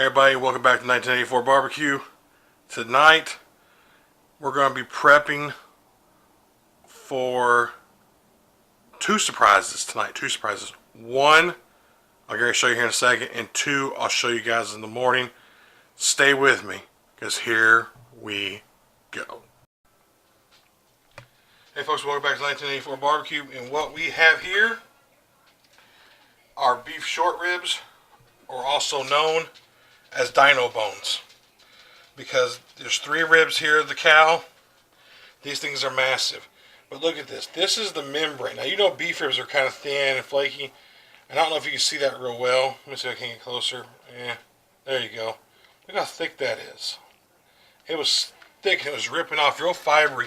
Everybody, welcome back to 1984 Barbecue. Tonight, we're going to be prepping for two surprises tonight. Two surprises. One, I'm going to show you here in a second, and two, I'll show you guys in the morning. Stay with me, because here we go. Hey folks, welcome back to 1984 Barbecue, and what we have here are beef short ribs, or also known as Dino bones, because there's 3 ribs here of the cow. These things are massive, but look at this. This is the membrane. Now you know beef ribs are kind of thin and flaky, and I don't know if you can see that real well. Let me see if I can get closer. Yeah, there you go. Look how thick that is. It was thick and it was ripping off, real fibery.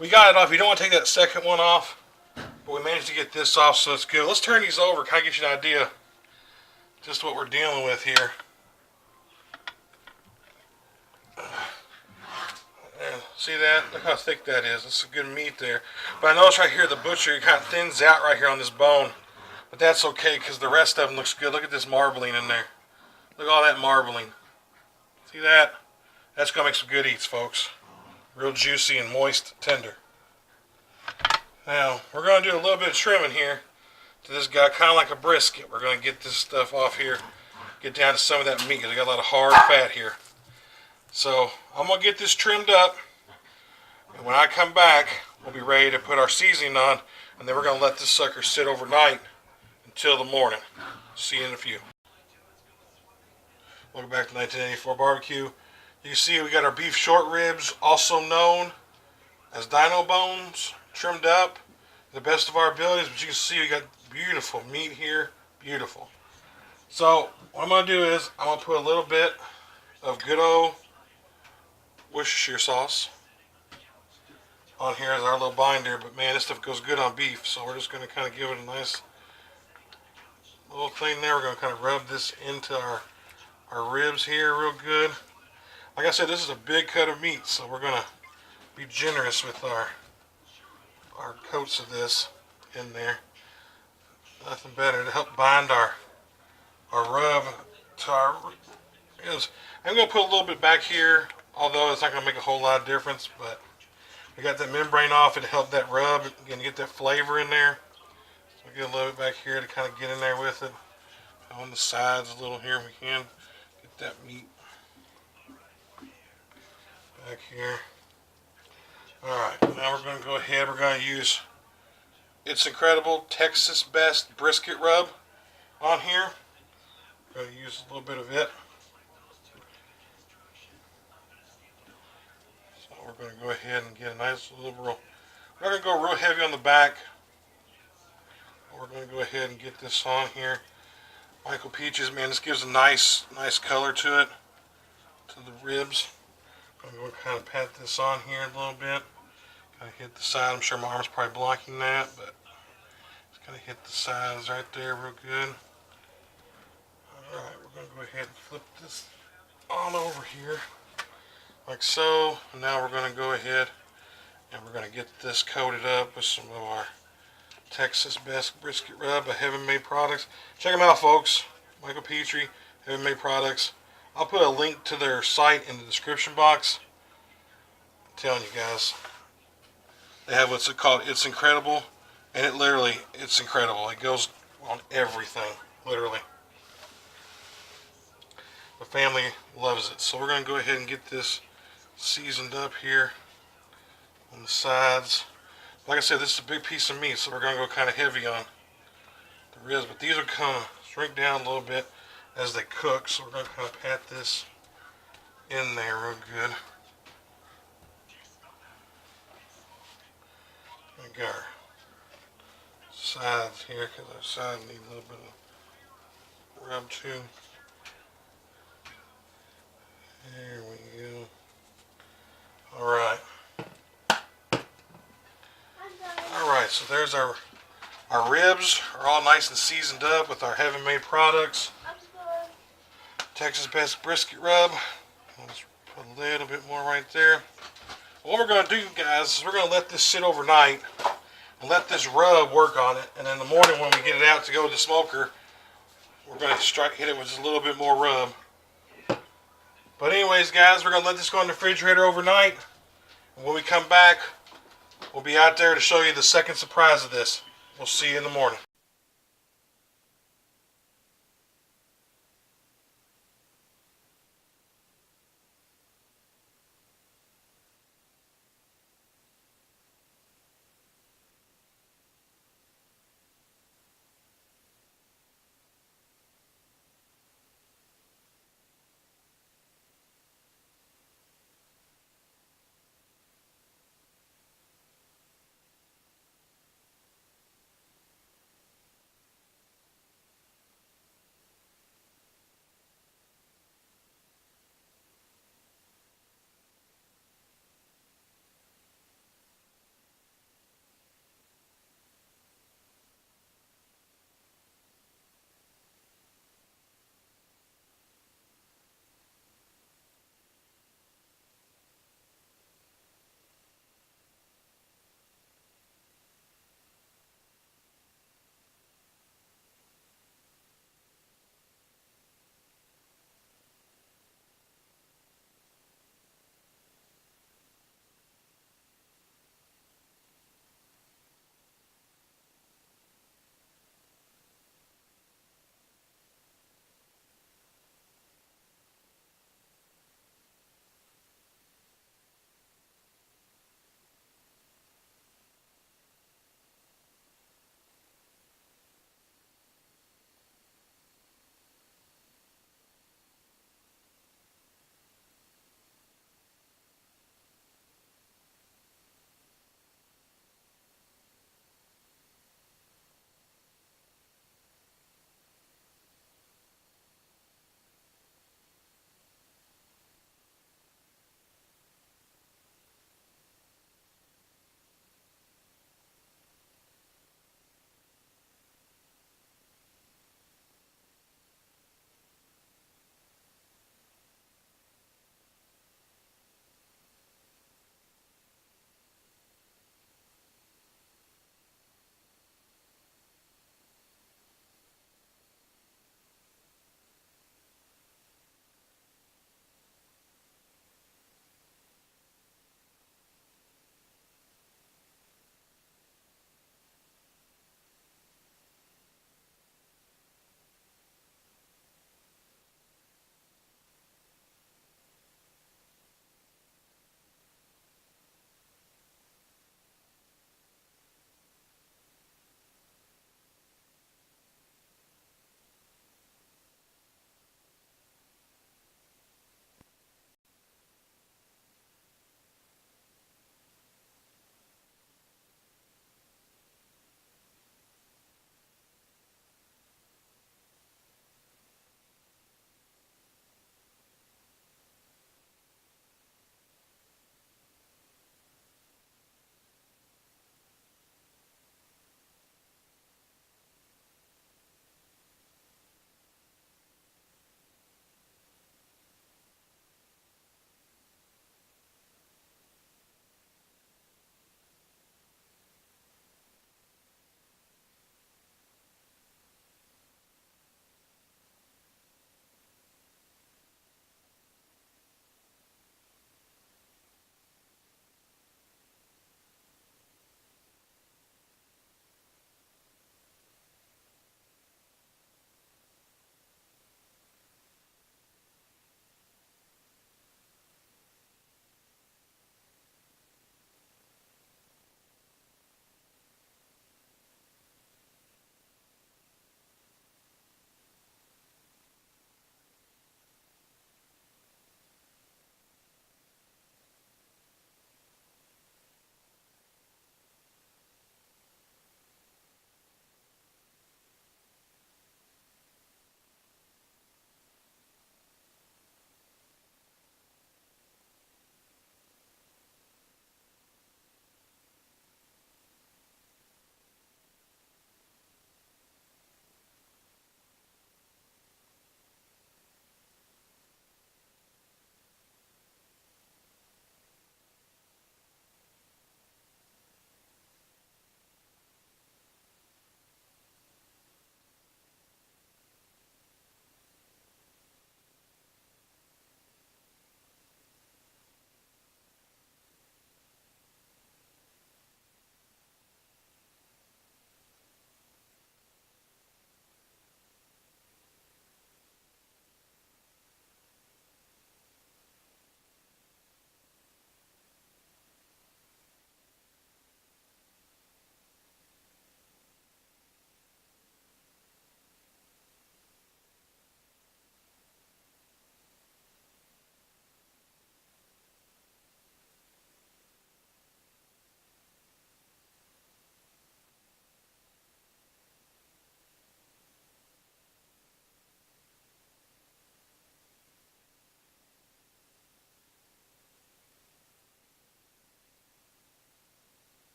We got it off. You don't want to take that second one off, but we managed to get this off, so it's good. Let's turn these over, kind of get you an idea just what we're dealing with here. See that? Look how thick that is. That's some good meat there. But I notice right here the butcher, he kind of thins out right here on this bone. But that's okay because the rest of them looks good. Look at this marbling in there. Look at all that marbling. See that? That's going to make some good eats, folks. Real juicy and moist, tender. Now, we're going to do a little bit of trimming here to this guy, kind of like a brisket. We're going to get this stuff off here, get down to some of that meat because we got a lot of hard fat here. So, I'm going to get this trimmed up. And when I come back, we'll be ready to put our seasoning on, and then we're going to let this sucker sit overnight until the morning. See you in a few. Welcome back to 1984 Barbecue. You can see we got our beef short ribs, also known as Dino bones, trimmed up to the best of our abilities. But you can see we got beautiful meat here, beautiful. So what I'm going to do is I'm going to put a little bit of good old Worcestershire sauce on here as our little binder, but man, this stuff goes good on beef, so we're just going to kind of give it a nice little thing there. We're going to kind of rub this into our ribs here real good. Like I said, this is a big cut of meat, so we're going to be generous with our coats of this in there. Nothing better to help bind our rub to our ribs. I'm going to put a little bit back here, although it's not going to make a whole lot of difference, but we got that membrane off. It helped that rub and get that flavor in there. So we get a little bit back here to kind of get in there with it. On the sides a little here if we can. Get that meat back here. Alright, now we're going to go ahead. We're going to use It's Incredible Texas Best Brisket Rub on here. We're going to use a little bit of it. We're going to go ahead and get a nice liberal. We're not going to go real heavy on the back. We're going to go ahead and get this on here. Michael Peaches, man, this gives a nice color to it, to the ribs. I'm going to kind of pat this on here a little bit. Kind of hit the side. I'm sure my arm's probably blocking that, but just kind of hit the sides right there real good. Alright, we're going to go ahead and flip this on over here. Like so. And now we're going to go ahead and we're going to get this coated up with some of our Texas Best Brisket Rub by Heaven Made Products. Check them out, folks. Michael Petrie, Heaven Made Products. I'll put a link to their site in the description box. I'm telling you guys, they have what's called It's Incredible, and it's incredible. It goes on everything, literally. The family loves it. So we're going to go ahead and get this seasoned up here on the sides. Like I said, this is a big piece of meat, so we're going to go kind of heavy on the ribs, but these are going to shrink down a little bit as they cook, so we're going to kind of pat this in there real good. We got our sides here, because our sides need a little bit of rub too. There we go. Alright. Alright, so there's our ribs are all nice and seasoned up with our Heaven Made Products. Texas Best Brisket Rub. Let's put a little bit more right there. What we're going to do, guys, is we're going to let this sit overnight and let this rub work on it. And in the morning when we get it out to go to the smoker, we're going to hit it with just a little bit more rub. But anyways, guys, we're going to let this go in the refrigerator overnight. And when we come back, we'll be out there to show you the second surprise of this. We'll see you in the morning.